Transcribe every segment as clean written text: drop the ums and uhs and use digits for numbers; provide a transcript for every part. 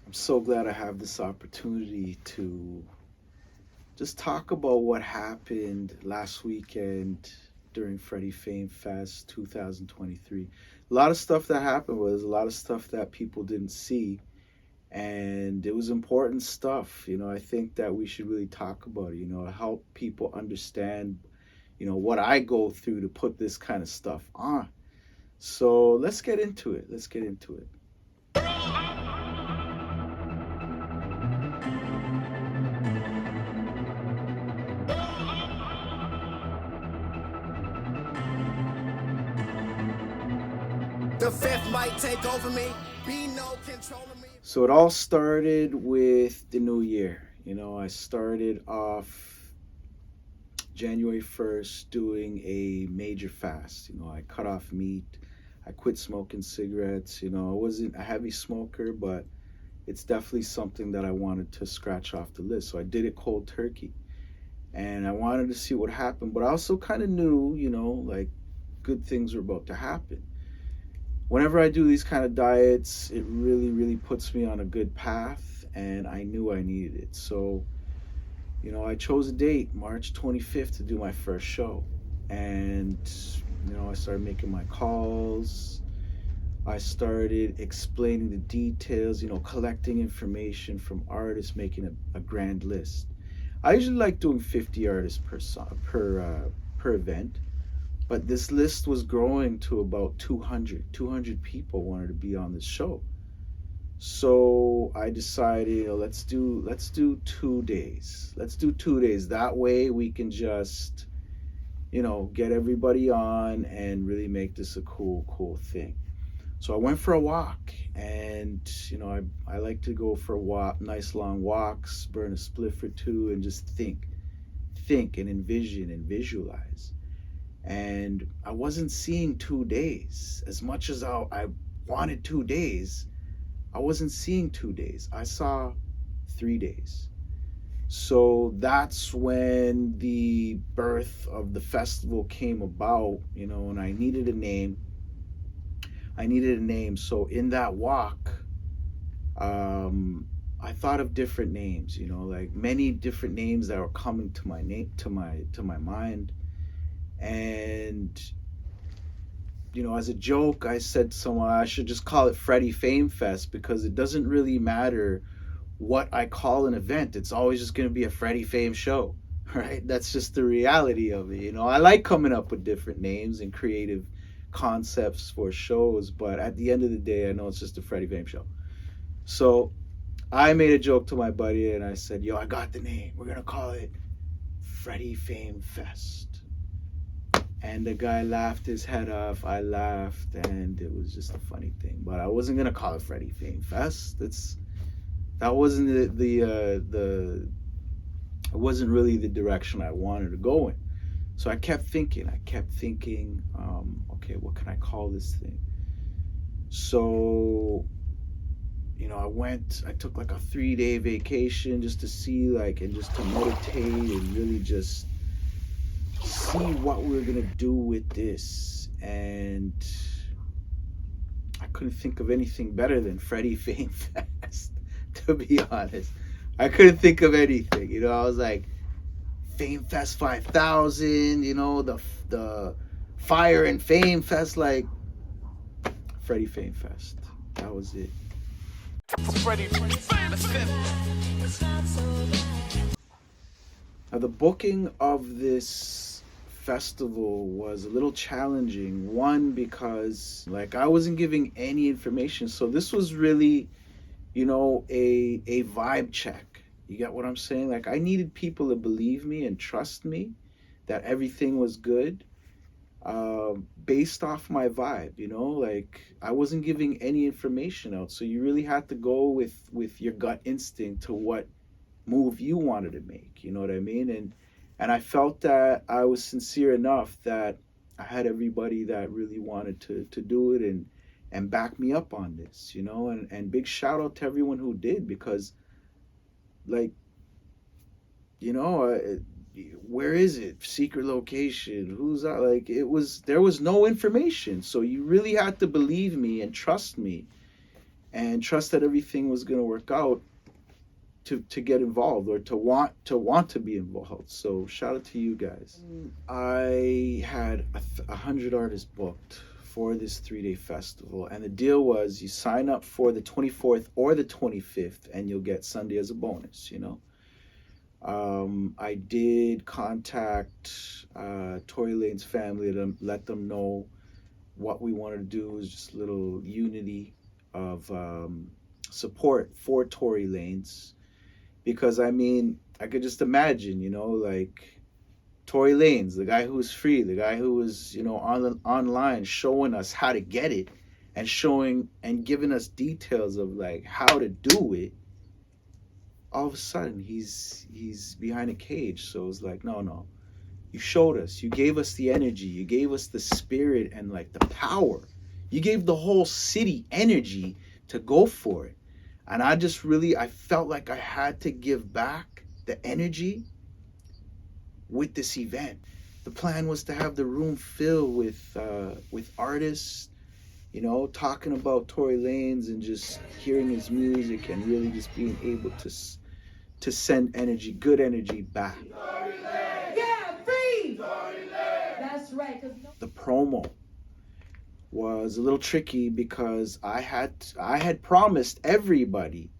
I'm so glad I have this opportunity to just talk about what happened last weekend during Freddie Fame Fest 2023. A lot of stuff that happened was a lot of stuff that people didn't see, and it was important stuff. I think that we should really talk about it, help people understand, what I go through to put this kind of stuff on. So let's get into it. Let's get into it. The fifth might take over me, be no controlling me. So it all started with the new year. I started off January 1st doing a major fast. I cut off meat. I quit smoking cigarettes. I wasn't a heavy smoker, but it's definitely something that I wanted to scratch off the list. So I did it cold turkey. And I wanted to see what happened, but I also kind of knew, like good things were about to happen. Whenever I do these kind of diets, it really, really puts me on a good path, and I knew I needed it. So, I chose a date, March 25th, to do my first show. And, I started making my calls. I started explaining the details, collecting information from artists, making a grand list. I usually like doing 50 artists per event, but this list was growing to about 200 people wanted to be on this show. So I decided, let's do 2 days. Let's do 2 days. That way we can just, get everybody on and really make this a cool thing. So I went for a walk, and I like to go for a walk, nice long walks, burn a spliff or two, and just think and envision and visualize. And I wasn't seeing 2 days as much as I wanted 2 days. I wasn't seeing 2 days. I saw 3 days. So that's when the birth of the festival came about, and I needed a name. So in that walk, I thought of different names, like many different names that were coming to my mind. And as a joke, I said to someone I should just call it Freddie Fame Fest, because it doesn't really matter what I call an event. It's always just going to be a Freddie Fame show, right? That's just the reality of it. I like coming up with different names and creative concepts for shows, but at the end of the day, I know it's just a Freddie Fame show. So I made a joke to my buddy, and I said, yo, I got the name. We're going to call it Freddie Fame Fest. And the guy laughed his head off. I laughed, and it was just a funny thing. But I wasn't gonna call it Freddie Fame Fest. That wasn't it wasn't really the direction I wanted to go in. So I kept thinking. Okay, what can I call this thing? So, I took like a 3-day vacation just to see, and just to meditate and really just see what we were gonna do with this. And I couldn't think of anything better than Freddie Fame Fest, to be honest. I couldn't think of anything. I was like, Fame Fest 5000, the Fire and Fame Fest, like Freddie Fame Fest. That was it. Freddie, Now, the booking of this festival was a little challenging. One, because I wasn't giving any information. So this was really, a vibe check. You get what I'm saying? I needed people to believe me and trust me that everything was good, based off my vibe. I wasn't giving any information out. So you really had to go with your gut instinct to what move you wanted to make. You know what I mean? And I felt that I was sincere enough that I had everybody that really wanted to do it and back me up on this, and big shout out to everyone who did, because where is it? Secret location? Who's that? There was no information. So you really had to believe me and trust me. and trust that everything was going to work out to get involved, or to want to be involved. So shout out to you guys. I had 100 artists booked for this 3-day festival, and the deal was you sign up for the 24th or the 25th and you'll get Sunday as a bonus, you know. I did contact Tory Lanez family to let them know what we wanted to do was just a little unity of support for Tory Lanez. Because, I mean, I could just imagine, you know, like Tory Lanez, the guy who was free, the guy who was, you know, online showing us how to get it and showing and giving us details of, like, how to do it. All of a sudden, he's behind a cage. So it's like, no. You showed us. You gave us the energy. You gave us the spirit and, like, the power. You gave the whole city energy to go for it. And I felt like I had to give back the energy with this event. The plan was to have the room filled with artists, you know, talking about Tory Lanez and just hearing his music and really just being able to send energy, good energy back. Yeah, free! That's right. The promo was a little tricky because I had promised everybody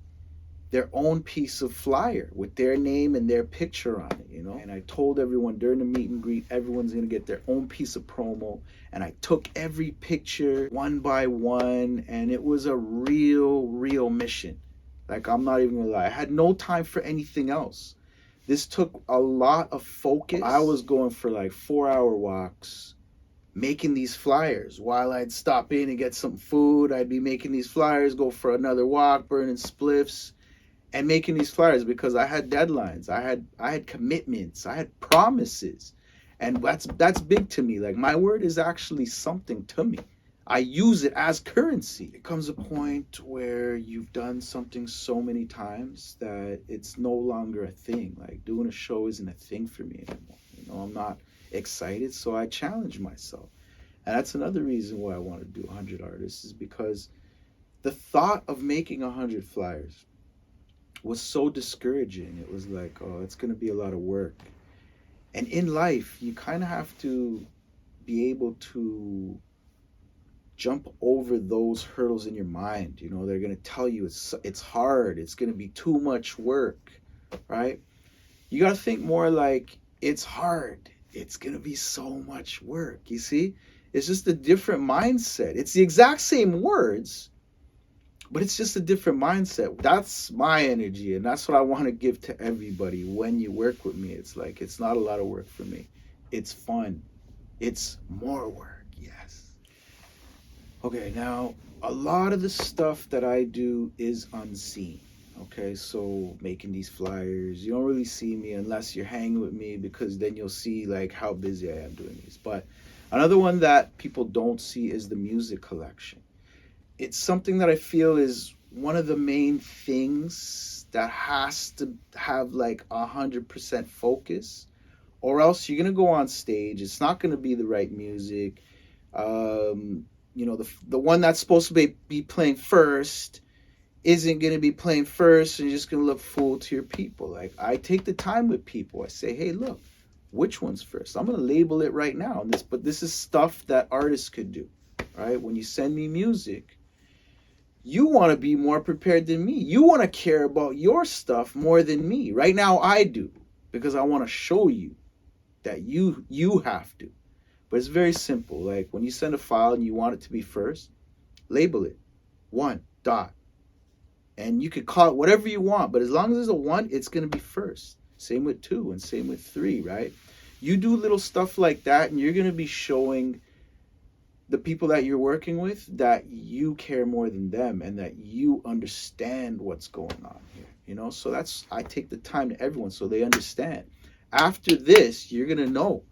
their own piece of flyer with their name and their picture on it, you know. And I told everyone during the meet and greet, everyone's gonna get their own piece of promo. And I took every picture one by one, and it was a real mission. Like, I'm not even gonna lie, I had no time for anything else. This took a lot of focus. I was going for like 4-hour walks, making these flyers. While I'd stop in and get some food, I'd be making these flyers, go for another walk, burning spliffs, and making these flyers because I had deadlines. I had commitments. I had promises. And that's big to me. Like, my word is actually something to me. I use it as currency. It comes a point where you've done something so many times that it's no longer a thing. Like, doing a show isn't a thing for me anymore. You know, I'm not excited, so I challenge myself. And that's another reason why I want to do 100 artists, is because the thought of making 100 flyers was so discouraging. It was like, oh, it's going to be a lot of work. And in life, you kind of have to be able to jump over those hurdles in your mind. You know, they're going to tell you it's hard, it's going to be too much work, right? You got to think more like, it's hard, it's going to be so much work. You see, it's just a different mindset. It's the exact same words, but it's just a different mindset. That's my energy, and that's what I want to give to everybody when you work with me. It's like, it's not a lot of work for me. It's fun. It's more work, yes. Okay, now, a lot of the stuff that I do is unseen. Okay, so making these flyers, you don't really see me unless you're hanging with me, because then you'll see like how busy I am doing these. But another one that people don't see is the music collection. It's something that I feel is one of the main things that has to have like 100% focus, or else you're gonna go on stage, it's not gonna be the right music. You know, the one that's supposed to be playing first isn't going to be playing first, and you're just going to look fool to your people. Like, I take the time with people. I say, hey, look, which one's first? I'm going to label it right now. But this is stuff that artists could do, right? When you send me music, you want to be more prepared than me. You want to care about your stuff more than me. Right now, I do, because I want to show you that you have to. But it's very simple. Like, when you send a file and you want it to be first, label it 1. And you could call it whatever you want, but as long as there's a 1, it's going to be first. Same with 2 and same with 3, right? You do little stuff like that, and you're going to be showing the people that you're working with that you care more than them, and that you understand what's going on here. You know, so I take the time to everyone so they understand. After this, you're going to know.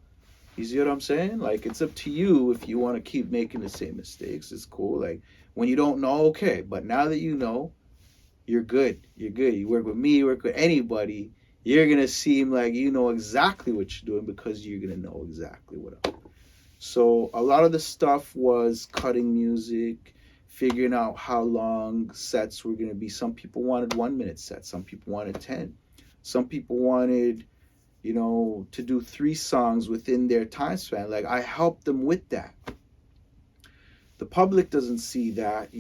You see what I'm saying? Like, it's up to you if you want to keep making the same mistakes. It's cool. Like, when you don't know, okay. But now that you know, you're good. You're good. You work with me, you work with anybody, you're going to seem like you know exactly what you're doing, because you're going to know exactly what I'm doing. So a lot of the stuff was cutting music, figuring out how long sets were going to be. Some people wanted 1 minute sets, some people wanted 10, some people wanted, to do 3 songs within their time span. Like, I helped them with that. The public doesn't see that,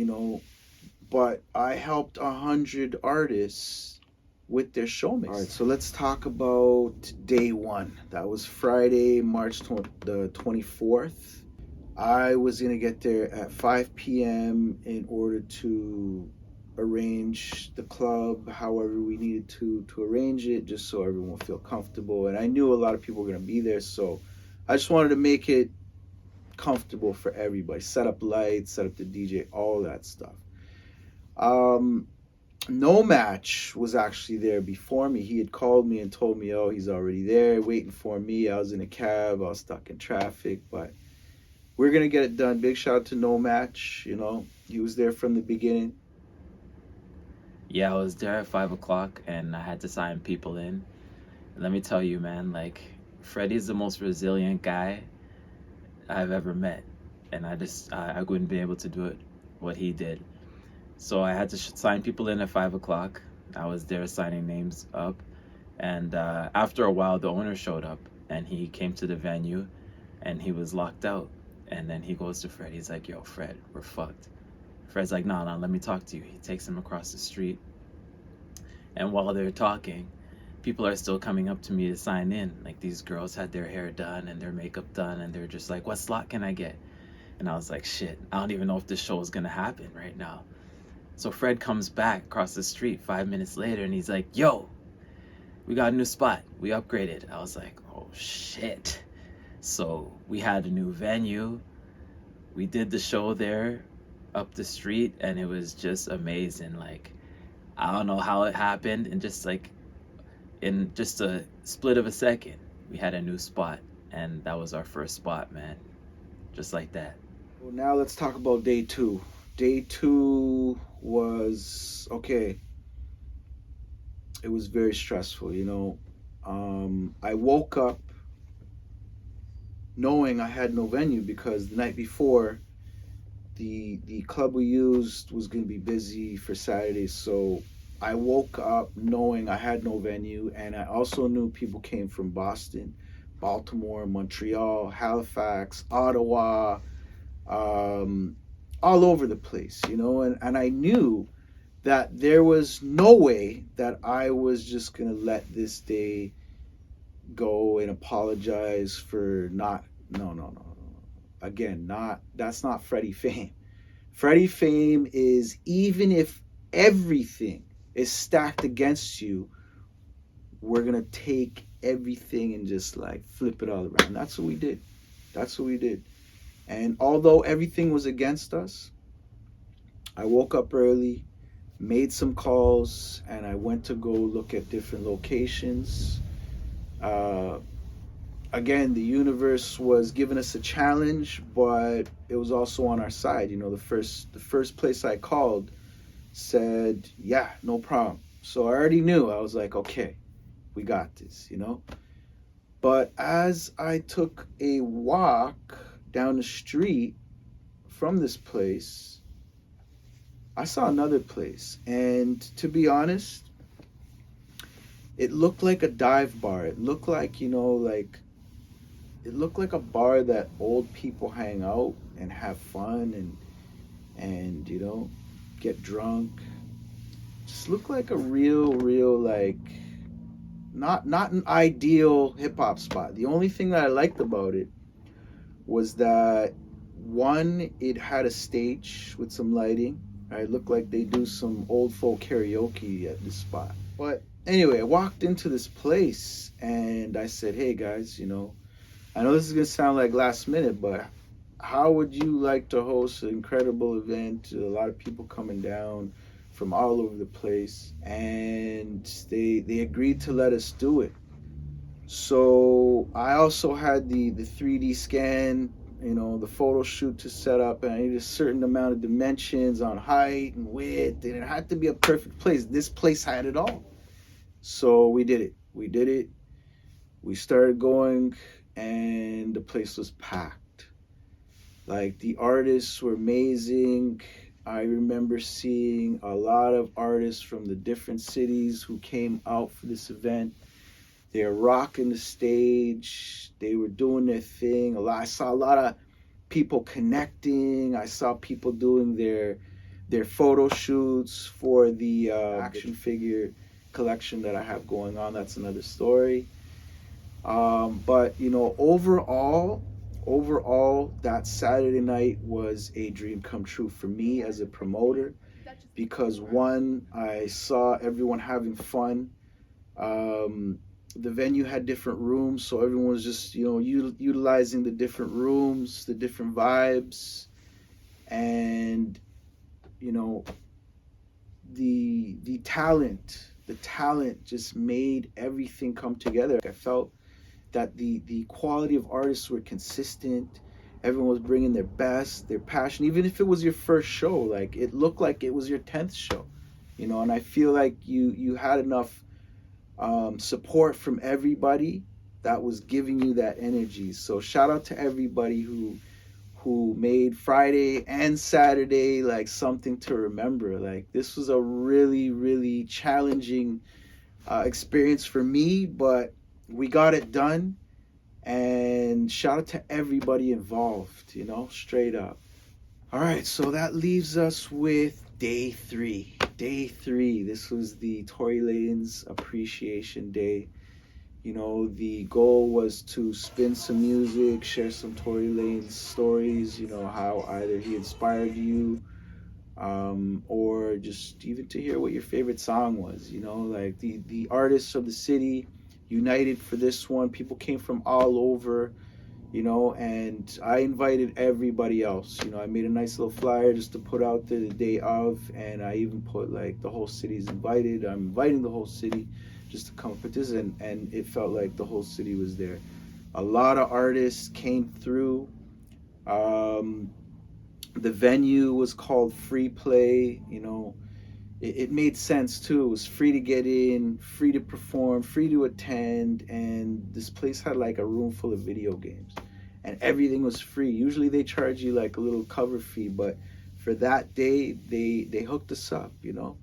but I helped 100 artists with their show mix. All right, so let's talk about day one. That was Friday, March the 24th. I was going to get there at 5 p.m. in order to arrange the club however we needed to arrange it, just so everyone would feel comfortable. And I knew a lot of people were going to be there, so I just wanted to make it comfortable for everybody. Set up lights, set up the DJ, all that stuff. No Match was actually there before me. He had called me and told me, oh, he's already there waiting for me. I was in a cab, I was stuck in traffic, but we're gonna get it done. Big shout out to No Match. He was there from the beginning. Yeah, I was there at 5 o'clock and I had to sign people in. And let me tell you, man, like, Freddie's the most resilient guy I've ever met. And I wouldn't be able to do it, what he did. So I had to sign people in at 5 o'clock. I was there signing names up. And after a while, the owner showed up and he came to the venue and he was locked out. And then he goes to Fred. He's like, yo, Fred, we're fucked. Fred's like, no, let me talk to you. He takes him across the street. And while they're talking, people are still coming up to me to sign in. Like, these girls had their hair done and their makeup done. And they're just like, what slot can I get? And I was like, shit, I don't even know if this show is going to happen right now. So Fred comes back across the street 5 minutes later and he's like, yo, we got a new spot. We upgraded. I was like, oh, shit. So we had a new venue. We did the show there up the street and it was just amazing. Like, I don't know how it happened, and just like in just a split of a second, we had a new spot, and that was our first spot, man. Just like that. Well, now let's talk about day two. Day two was okay. It was very stressful, I woke up knowing I had no venue because the night before the club we used was going to be busy for Saturday. So I woke up knowing I had no venue, and I also knew people came from Boston, Baltimore, Montreal, Halifax, Ottawa, all over the place, and I knew that there was no way that I was just going to let this day go and apologize for not. No. Again, that's not Freddie Fame. Freddie Fame is, even if everything is stacked against you, we're going to take everything and just like flip it all around. That's what we did. And although everything was against us, I woke up early, made some calls, and I went to go look at different locations. Again, the universe was giving us a challenge, but it was also on our side. The first place I called said, yeah, no problem. So I already knew. I was like, okay, we got this, But as I took a walk down the street from this place, I saw another place. And to be honest, it looked like a dive bar. It looked like, it looked like a bar that old people hang out and have fun and get drunk. Just looked like a real like not an ideal hip hop spot. The only thing that I liked about it was that, one, it had a stage with some lighting. It looked like they do some old folk karaoke at this spot. But anyway, I walked into this place and I said, hey guys, I know this is going to sound like last minute, but how would you like to host an incredible event? A lot of people coming down from all over the place, and they agreed to let us do it. So I also had the 3D scan, the photo shoot to set up, and I needed a certain amount of dimensions on height and width, and it had to be a perfect place. This place had it all. So we did it. We started going, and the place was packed. Like, the artists were amazing. I remember seeing a lot of artists from the different cities who came out for this event. They were rocking the stage. They were doing their thing. I saw a lot of people connecting. I saw people doing their photo shoots for the action figure collection that I have going on. That's another story. But you know, overall, that Saturday night was a dream come true for me as a promoter, because one, I saw everyone having fun. The venue had different rooms, so everyone was just, you know, utilizing the different rooms, the different vibes, and you know, the talent just made everything come together. I felt that the quality of artists were consistent. Everyone was bringing their best, their passion. Even if it was your first show, like it looked like it was your 10th show, you know. And I feel like you had enough support from everybody that was giving you that energy. So shout out to everybody who made Friday and Saturday like something to remember. Like this was a really, really challenging experience for me, but we got it done. And shout out to everybody involved, you know, straight up. All right, so that leaves us with day three. This was the Tory Lanez Appreciation Day. You know, the goal was to spin some music, share some Tory Lanez stories, you know, how either he inspired you, or just even to hear what your favorite song was, you know, like the artists of the city united for this one. People came from all over, you know, and I invited everybody else. You know, I made a nice little flyer just to put out there the day of, and I even put like the whole city's invited. I'm inviting the whole city just to come up with this, and it felt like the whole city was there. A lot of artists came through. The venue was called Free Play, you know. It made sense too. It was free to get in, free to perform, free to attend, and this place had like a room full of video games, and everything was free. Usually they charge you like a little cover fee, but for that day they hooked us up, you know.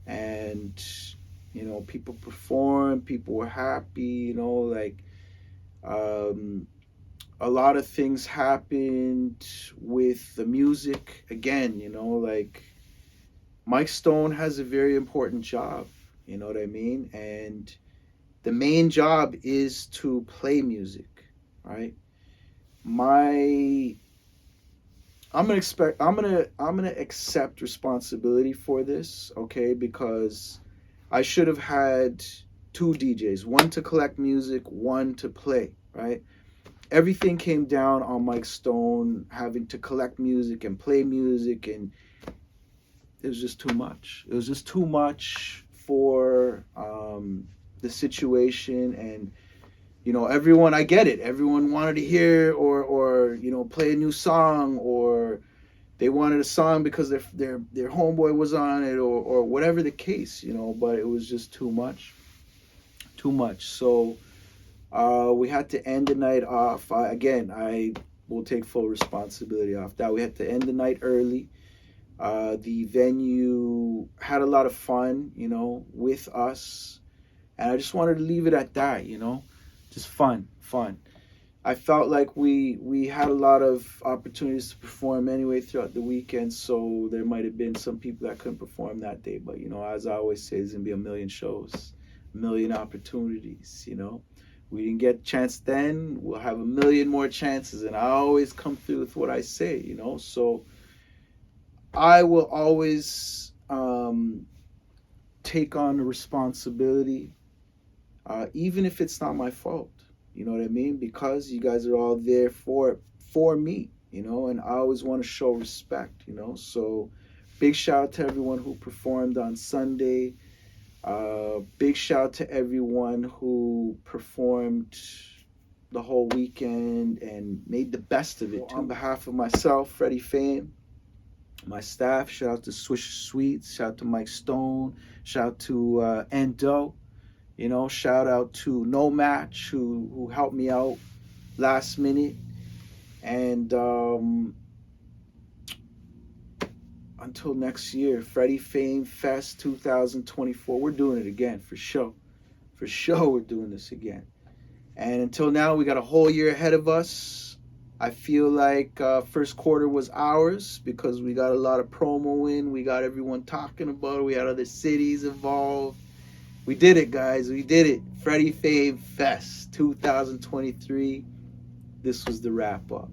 And you know, people performed, people were happy, you know, like a lot of things happened with the music. Again, you know, like Mike Stone has a very important job, you know what I mean? And the main job is to play music, right? I'm gonna accept responsibility for this, okay? Because I should have had two DJs, one to collect music, one to play, right? Everything came down on Mike Stone having to collect music and play music, and it was just too much. It was just too much for the situation. And you know, everyone, I get it. Everyone wanted to hear or you know, play a new song, or they wanted a song because their homeboy was on it, or whatever the case, you know. But it was just too much. So we had to end the night off. I will take full responsibility off that. We had to end the night early. The venue had a lot of fun, you know, with us, and I just wanted to leave it at that, you know, just fun. I felt like we had a lot of opportunities to perform anyway throughout the weekend, so there might have been some people that couldn't perform that day, but you know, as I always say, there's gonna be a million shows, a million opportunities, you know. We didn't get a chance then, we'll have a million more chances, and I always come through with what I say, you know. So I will always take on the responsibility, even if it's not my fault. You know what I mean? Because you guys are all there for me, you know, and I always want to show respect, you know. So big shout out to everyone who performed on Sunday. Big shout out to everyone who performed the whole weekend and made the best of it. On behalf of myself, Freddie Fame, my staff, shout out to Swish Sweets, shout out to Mike Stone, shout out to Endo, you know, shout out to No Match who helped me out last minute, and until next year, Freddie Fame Fest 2024. We're doing it again, for sure. For sure, we're doing this again. And until now, we got a whole year ahead of us. I feel like first quarter was ours because we got a lot of promo in. We got everyone talking about it. We had other cities involved. We did it, guys. We did it. Freddie Fame Fest 2023. This was the wrap up.